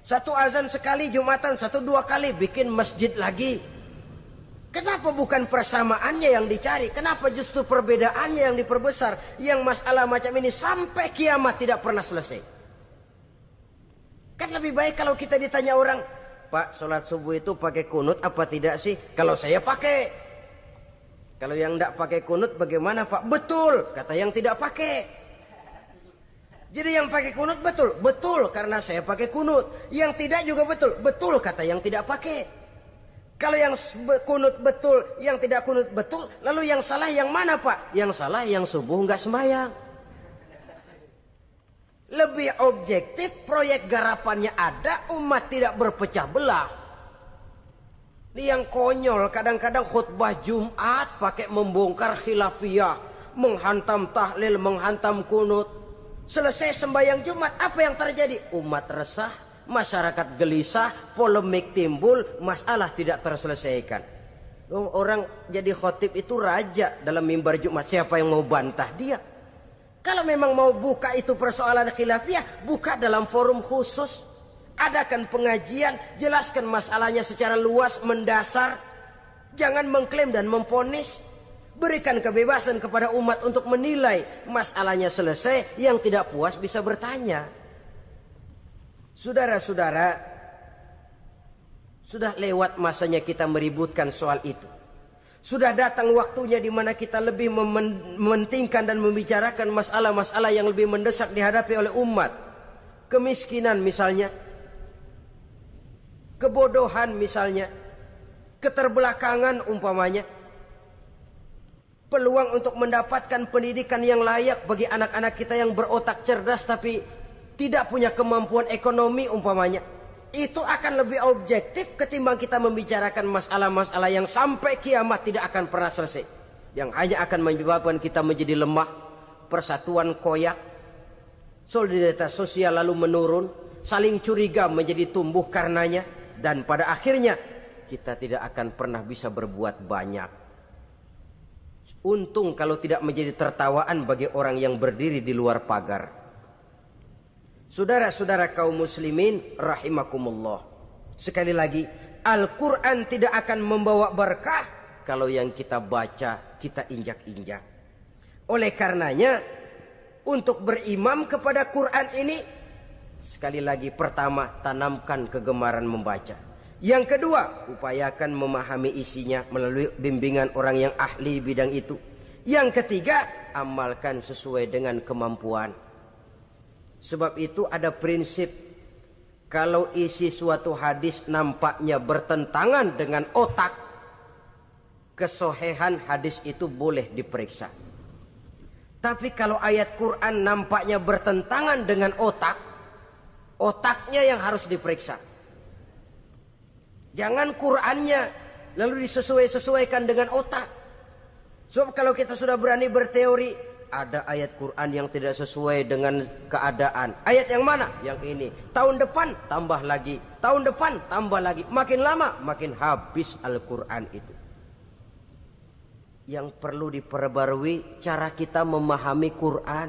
Satu azan sekali Jumatan, satu dua kali bikin masjid lagi. Kenapa bukan persamaannya yang dicari? Kenapa justru perbedaannya yang diperbesar? Yang masalah macam ini sampai kiamat tidak pernah selesai. Kan lebih baik kalau kita ditanya orang, Pak, sholat subuh itu pakai kunut apa tidak sih? Kalau saya pakai. Kalau yang tidak pakai kunut bagaimana Pak? Betul, kata yang tidak pakai. Jadi yang pakai kunut betul, betul karena saya pakai kunut. Yang tidak juga betul, betul kata yang tidak pakai. Kalau yang kunut betul, yang tidak kunut betul, lalu yang salah yang mana Pak? Yang salah yang subuh nggak sembahyang. Lebih objektif, proyek garapannya ada, umat tidak berpecah belah. Ini yang konyol, kadang-kadang khutbah Jumat pakai membongkar khilafiyah, menghantam tahlil, menghantam kunut. Selesai sembahyang Jumat, apa yang terjadi? Umat resah, masyarakat gelisah, polemik timbul, masalah tidak terselesaikan. Orang jadi khotib itu raja dalam mimbar Jumat, siapa yang mau bantah dia? Kalau memang mau buka itu persoalan khilafiyah, buka dalam forum khusus. Adakan pengajian, jelaskan masalahnya secara luas, mendasar. Jangan mengklaim dan memponis. Berikan kebebasan kepada umat untuk menilai. Masalahnya selesai, yang tidak puas bisa bertanya. Saudara-saudara, sudah lewat masanya kita meributkan soal itu. Sudah datang waktunya di mana kita lebih mementingkan dan membicarakan masalah-masalah yang lebih mendesak dihadapi oleh umat. Kemiskinan misalnya, kebodohan misalnya, keterbelakangan umpamanya. Peluang untuk mendapatkan pendidikan yang layak bagi anak-anak kita yang berotak cerdas tapi tidak punya kemampuan ekonomi umpamanya. Itu akan lebih objektif ketimbang kita membicarakan masalah-masalah yang sampai kiamat tidak akan pernah selesai. Yang hanya akan menyebabkan kita menjadi lemah, persatuan koyak, solidaritas sosial lalu menurun, saling curiga menjadi tumbuh karenanya, dan pada akhirnya kita tidak akan pernah bisa berbuat banyak. Untung kalau tidak menjadi tertawaan bagi orang yang berdiri di luar pagar. Saudara-saudara kaum muslimin rahimakumullah. Sekali lagi, Al-Quran tidak akan membawa berkah kalau yang kita baca kita injak-injak. Oleh karenanya, untuk berimam kepada Quran ini, sekali lagi pertama, tanamkan kegemaran membaca. Yang kedua, upayakan memahami isinya melalui bimbingan orang yang ahli di bidang itu. Yang ketiga, amalkan sesuai dengan kemampuan. Sebab itu ada prinsip, kalau isi suatu hadis nampaknya bertentangan dengan otak, kesohihan hadis itu boleh diperiksa. Tapi kalau ayat Quran nampaknya bertentangan dengan otak, otaknya yang harus diperiksa. Jangan Qurannya lalu disesuaikan dengan otak. Sebab kalau kita sudah berani berteori, ada ayat Quran yang tidak sesuai dengan keadaan. Ayat yang mana? Yang ini. Tahun depan tambah lagi. Tahun depan tambah lagi. Makin lama makin habis Al-Quran itu. Yang perlu diperbarui cara kita memahami Quran.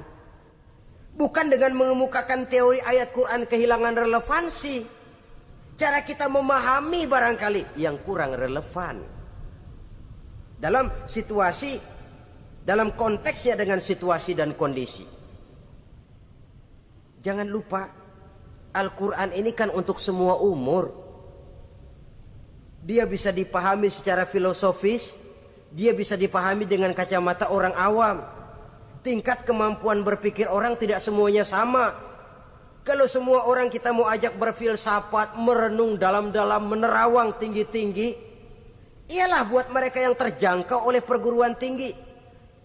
Bukan dengan mengemukakan teori ayat Quran kehilangan relevansi. Cara kita memahami barangkali yang kurang relevan. Dalam situasi, dalam konteksnya dengan situasi dan kondisi. Jangan lupa, Al-Quran ini kan untuk semua umur. Dia bisa dipahami secara filosofis, dia bisa dipahami dengan kacamata orang awam. Tingkat kemampuan berpikir orang tidak semuanya sama. Kalau semua orang kita mau ajak berfilsafat, merenung dalam-dalam, menerawang tinggi-tinggi, ialah buat mereka yang terjangkau oleh perguruan tinggi.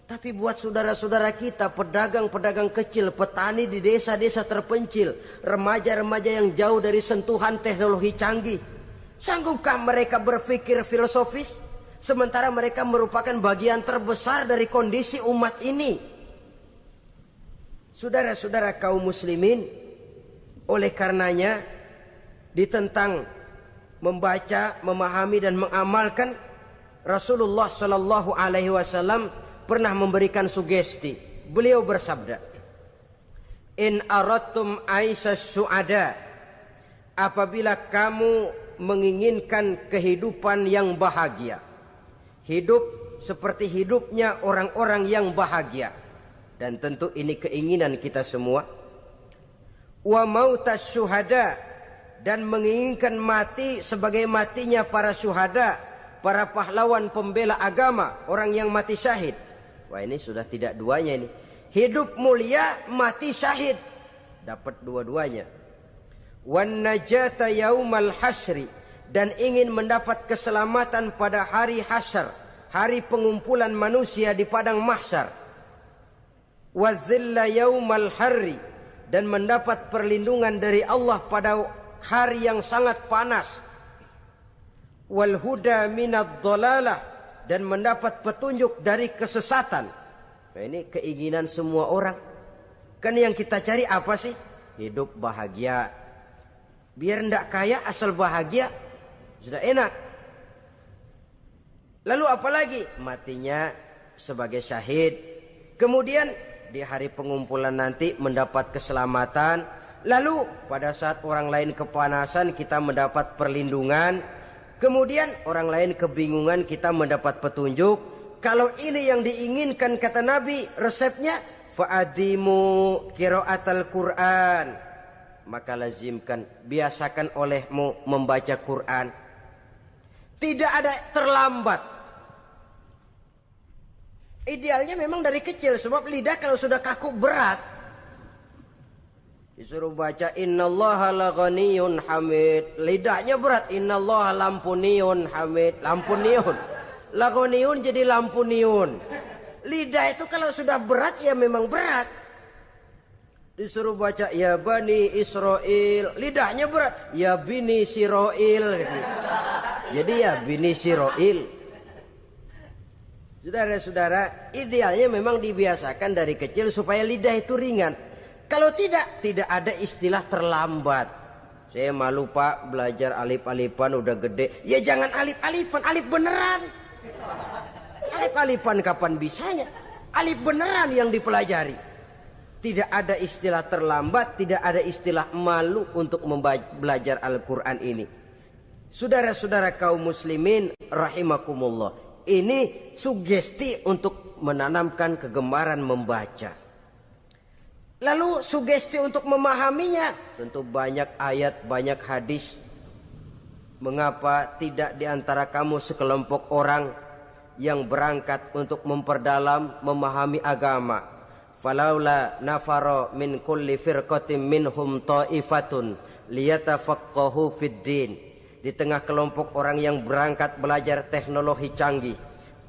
Tapi buat saudara-saudara kita, pedagang-pedagang kecil, petani di desa-desa terpencil, remaja-remaja yang jauh dari sentuhan teknologi canggih, sanggupkah mereka berpikir filosofis? Sementara mereka merupakan bagian terbesar dari kondisi umat ini. Saudara-saudara kaum muslimin, oleh karenanya ditentang membaca, memahami dan mengamalkan. Rasulullah Shallallahu Alaihi Wasallam pernah memberikan sugesti. Beliau bersabda, "In aradtum aisas su'ada," apabila kamu menginginkan kehidupan yang bahagia, hidup seperti hidupnya orang-orang yang bahagia, dan tentu ini keinginan kita semua. Wa mautas syuhada, dan menginginkan mati sebagai matinya para syuhada, para pahlawan pembela agama, orang yang mati syahid. Wah, ini sudah tidak duanya ini. Hidup mulia, mati syahid. Dapat dua-duanya. Wan najata yaumal hasyri, dan ingin mendapat keselamatan pada hari hasyar, hari pengumpulan manusia di padang mahsyar. Wazilla yaumal harri, dan mendapat perlindungan dari Allah pada hari yang sangat panas. Wal huda minad dhalalah, dan mendapat petunjuk dari kesesatan. Nah, ini keinginan semua orang. Kan yang kita cari apa sih? Hidup bahagia. Biar ndak kaya asal bahagia, sudah enak. Lalu apa lagi? Matinya sebagai syahid. Kemudian di hari pengumpulan nanti mendapat keselamatan. Lalu pada saat orang lain kepanasan kita mendapat perlindungan. Kemudian orang lain kebingungan kita mendapat petunjuk. Kalau ini yang diinginkan kata Nabi, resepnya fa'adimu qiraatal Quran, maka lazimkan, biasakan olehmu membaca Quran. Tidak ada terlambat. Idealnya memang dari kecil, sebab lidah kalau sudah kaku berat. Disuruh baca innallaha laghaniyun hamid, lidahnya berat. Innallaha lampuniyun hamid, lampuniyun. Laghaniyun jadi lampuniyun. Lidah itu kalau sudah berat ya memang berat. Disuruh baca ya bani Israel, lidahnya berat. Ya bini Siroil gitu. Jadi ya bini Siroil. Saudara-saudara, idealnya memang dibiasakan dari kecil supaya lidah itu ringan. Kalau tidak ada istilah terlambat. Saya malu pak belajar alif-alifan udah gede. Ya jangan alif-alifan, alif beneran. Alif-alifan kapan bisanya? Alif beneran yang dipelajari. Tidak ada istilah terlambat, tidak ada istilah malu untuk belajar Al-Quran ini. Saudara-saudara kaum muslimin rahimakumullah. Ini sugesti untuk menanamkan kegemaran membaca. Lalu sugesti untuk memahaminya, tentu banyak ayat, banyak hadis. Mengapa tidak di antara kamu sekelompok orang yang berangkat untuk memperdalam, memahami agama? Falaula nafaro min kulli firqatin minhum ta'ifatun liyatafaqahu fid din. Di tengah kelompok orang yang berangkat belajar teknologi canggih,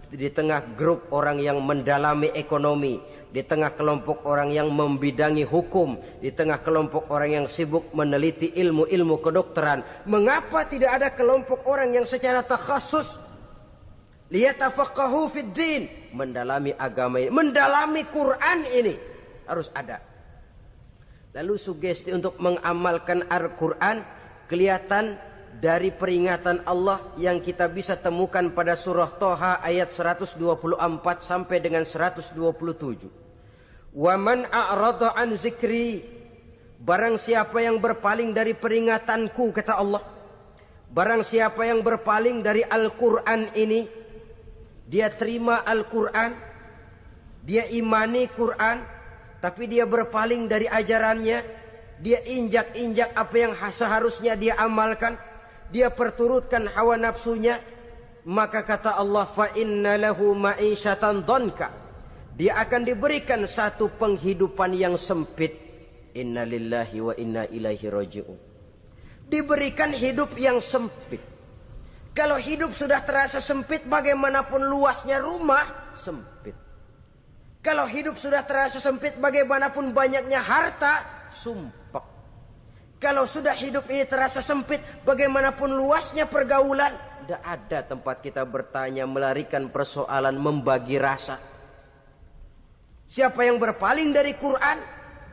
di tengah grup orang yang mendalami ekonomi, di tengah kelompok orang yang membidangi hukum, di tengah kelompok orang yang sibuk meneliti ilmu-ilmu kedokteran, mengapa tidak ada kelompok orang yang secara takhasus liyatafaqahu fid din, mendalami agama ini, mendalami Quran ini? Harus ada. Lalu sugesti untuk mengamalkan Al-Quran kelihatan dari peringatan Allah yang kita bisa temukan pada surah Toha ayat 124 sampai dengan 127. Wa man a'rada an zikri, barang siapa yang berpaling dari peringatanku, kata Allah. Barang siapa yang berpaling dari Al-Quran ini, dia terima Al-Quran, dia imani Quran, tapi dia berpaling dari ajarannya, dia injak-injak apa yang seharusnya dia amalkan, dia perturutkan hawa nafsunya, maka kata Allah, fa inna lahu ma'isyatan dhanka, dia akan diberikan satu penghidupan yang sempit. Inna lillahi wa inna ilaihi raji'un. Diberikan hidup yang sempit. Kalau hidup sudah terasa sempit, bagaimanapun luasnya rumah, sempit. Kalau hidup sudah terasa sempit, bagaimanapun banyaknya harta, sumpek. Kalau sudah hidup ini terasa sempit, bagaimanapun luasnya pergaulan, tidak ada tempat kita bertanya, melarikan persoalan, membagi rasa. Siapa yang berpaling dari Quran,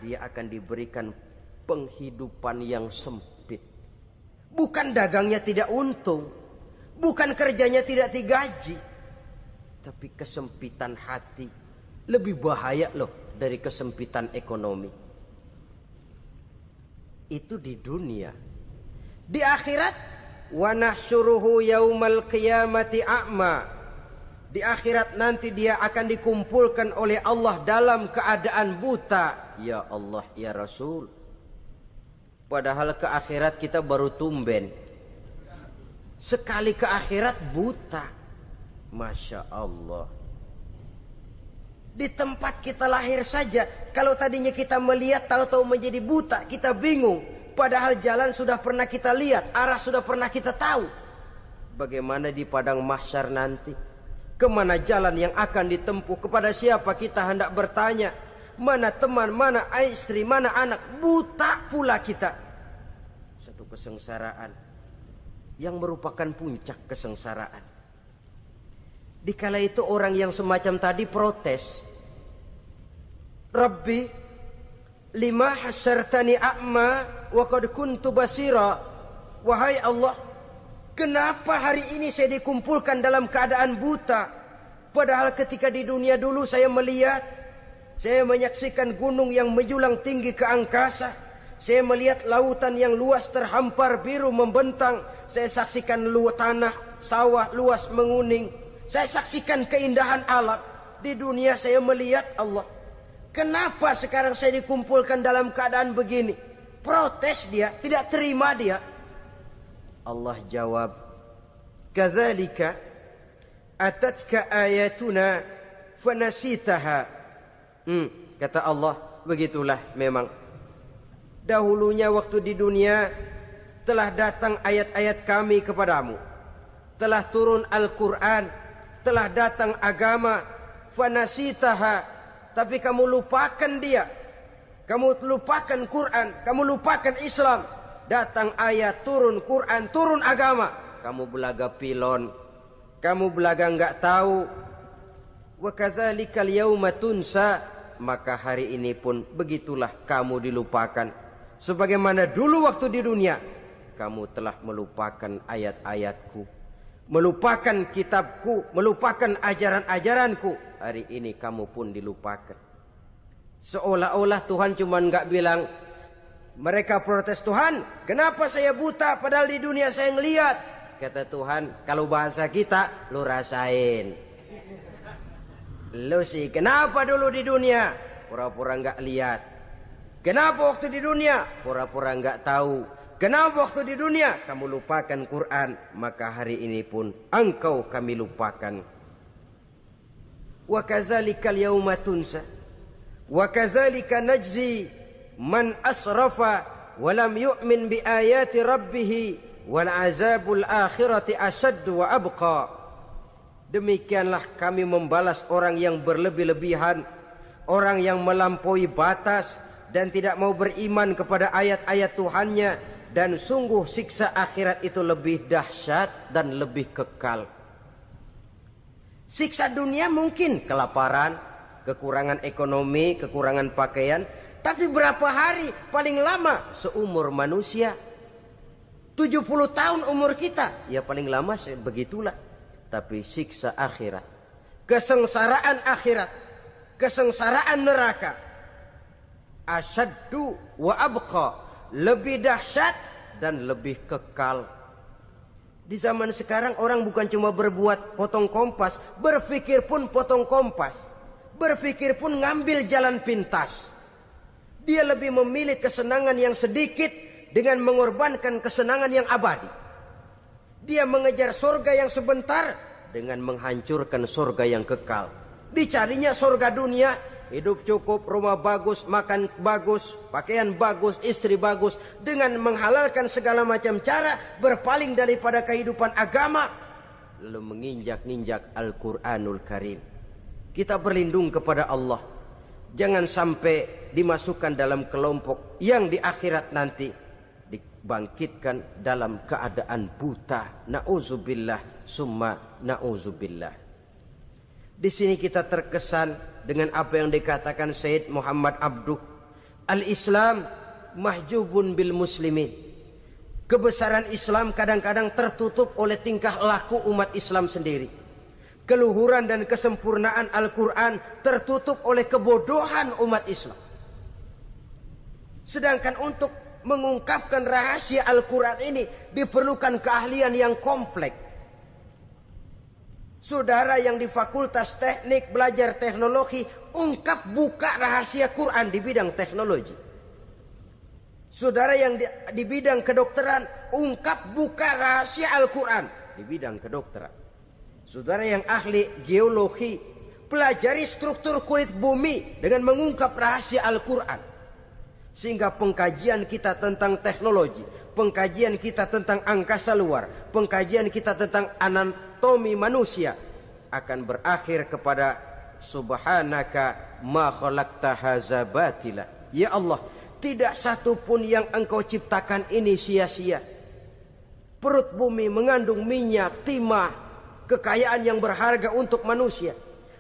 dia akan diberikan penghidupan yang sempit. Bukan dagangnya tidak untung, bukan kerjanya tidak digaji, tapi kesempitan hati lebih bahaya loh dari kesempitan ekonomi. Itu di dunia. Di akhirat, wa nahsyuruhu yaumal qiyamati a'ma. Di akhirat nanti dia akan dikumpulkan oleh Allah dalam keadaan buta. Ya Allah, ya Rasul. Padahal ke akhirat kita baru tumben. Sekali ke akhirat buta. Masya Allah. Di tempat kita lahir saja, kalau tadinya kita melihat, tahu-tahu menjadi buta, kita bingung. Padahal jalan sudah pernah kita lihat, arah sudah pernah kita tahu. Bagaimana di padang mahsyar nanti? Kemana jalan yang akan ditempuh? Kepada siapa kita hendak bertanya? Mana teman, mana istri, mana anak? Buta pula kita. Satu kesengsaraan yang merupakan puncak kesengsaraan. Dikala itu orang yang semacam tadi protes. Rabbi, lima hasyartani a'ma wa qad kuntu basira. Wahai Allah, kenapa hari ini saya dikumpulkan dalam keadaan buta? Padahal ketika di dunia dulu saya melihat, saya menyaksikan gunung yang menjulang tinggi ke angkasa. Saya melihat lautan yang luas terhampar biru membentang. Saya saksikan tanah, sawah luas menguning. Saya saksikan keindahan alam. Di dunia saya melihat Allah. Kenapa sekarang saya dikumpulkan dalam keadaan begini? Protes dia, tidak terima dia. Allah jawab, kadzalika atatka ayatuna fanasitaha. Kata Allah, begitulah memang. Dahulunya waktu di dunia telah datang ayat-ayat kami kepadamu. Telah turun Al-Quran, telah datang agama, fanasitaha, tapi kamu lupakan dia. Kamu lupakan Quran, kamu lupakan Islam. Datang ayat, turun Quran, turun agama, kamu belaga pilon, kamu belaga enggak tahu. Wa kadzalikal yauma tunsa, maka hari ini pun begitulah kamu dilupakan. Sebagaimana dulu waktu di dunia kamu telah melupakan ayat-ayatku, melupakan kitabku, melupakan ajaran-ajaranku. Hari ini kamu pun dilupakan. Seolah-olah Tuhan cuma nggak bilang, mereka protes, Tuhan kenapa saya buta padahal di dunia saya ngeliat. Kata Tuhan, kalau bahasa kita, lu rasain. Lu sih kenapa dulu di dunia pura-pura nggak lihat. Kenapa waktu di dunia pura-pura nggak tahu. Kenapa waktu di dunia kamu lupakan Quran, maka hari ini pun engkau kami lupakan. Wa kadzalikal yauma tunsa wa kadzalika najzi man asrafa wa lam yu'min bi ayati rabbih wal azabul akhirati asyaddu wa abqa. Demikianlah kami membalas orang yang berlebih-lebihan, orang yang melampaui batas dan tidak mau beriman kepada ayat-ayat Tuhannya. Dan sungguh siksa akhirat itu lebih dahsyat dan lebih kekal. Siksa dunia mungkin kelaparan, kekurangan ekonomi, kekurangan pakaian. Tapi berapa hari paling lama seumur manusia? 70 tahun umur kita. Ya paling lama begitulah. Tapi siksa akhirat, kesengsaraan akhirat, kesengsaraan neraka, asyaddu wa abqa, lebih dahsyat dan lebih kekal. Di zaman sekarang orang bukan cuma berbuat potong kompas, berpikir pun potong kompas, berpikir pun ngambil jalan pintas. Dia lebih memilih kesenangan yang sedikit dengan mengorbankan kesenangan yang abadi. Dia mengejar surga yang sebentar dengan menghancurkan surga yang kekal. Dicarinya surga dunia, hidup cukup, rumah bagus, makan bagus, pakaian bagus, istri bagus, dengan menghalalkan segala macam cara, berpaling daripada kehidupan agama, lalu menginjak-injak Al-Quranul Karim. Kita berlindung kepada Allah. Jangan sampai dimasukkan dalam kelompok yang di akhirat nanti dibangkitkan dalam keadaan buta. Na'udzubillah summa na'udzubillah. Di sini kita terkesan dengan apa yang dikatakan Sayyid Muhammad Abduh. Al-Islam mahjubun bil muslimin. Kebesaran Islam kadang-kadang tertutup oleh tingkah laku umat Islam sendiri. Keluhuran dan kesempurnaan Al-Quran tertutup oleh kebodohan umat Islam. Sedangkan untuk mengungkapkan rahasia Al-Quran ini diperlukan keahlian yang kompleks. Saudara yang di Fakultas Teknik belajar teknologi, ungkap buka rahasia Quran di bidang teknologi. Saudara yang di bidang kedokteran, ungkap buka rahasia Al-Quran di bidang kedokteran. Saudara yang ahli geologi, pelajari struktur kulit bumi dengan mengungkap rahasia Al-Quran. Sehingga pengkajian kita tentang teknologi, pengkajian kita tentang angkasa luar, pengkajian kita tentang anatomi manusia akan berakhir kepada subhanaka ma khalaqta hadza batila. Ya Allah, tidak satu pun yang Engkau ciptakan ini sia-sia. Perut bumi mengandung minyak, timah, kekayaan yang berharga untuk manusia.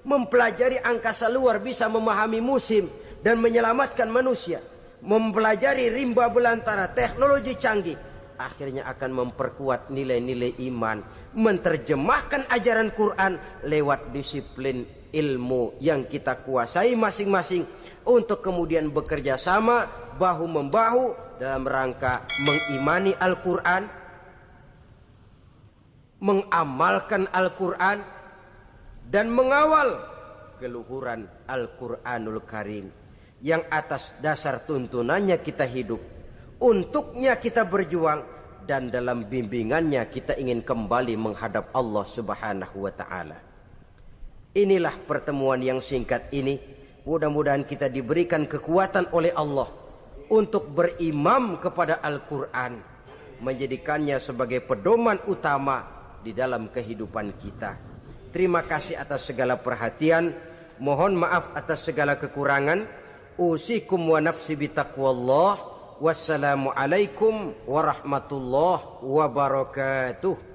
Mempelajari angkasa luar bisa memahami musim dan menyelamatkan manusia. Mempelajari rimba belantara, teknologi canggih, akhirnya akan memperkuat nilai-nilai iman. Menerjemahkan ajaran Quran lewat disiplin ilmu yang kita kuasai masing-masing, untuk kemudian bekerja sama bahu-membahu dalam rangka mengimani Al-Quran, mengamalkan Al-Quran, dan mengawal keluhuran Al-Quranul Karim yang atas dasar tuntunannya kita hidup, untuknya kita berjuang, dan dalam bimbingannya kita ingin kembali menghadap Allah Subhanahu wa ta'ala. Inilah pertemuan yang singkat ini. Mudah-mudahan kita diberikan kekuatan oleh Allah untuk berimam kepada Al-Quran, menjadikannya sebagai pedoman utama di dalam kehidupan kita. Terima kasih atas segala perhatian. Mohon maaf atas segala kekurangan. Usikum wa nafsi bitaqwallah. Wassalamualaikum warahmatullahi wabarakatuh.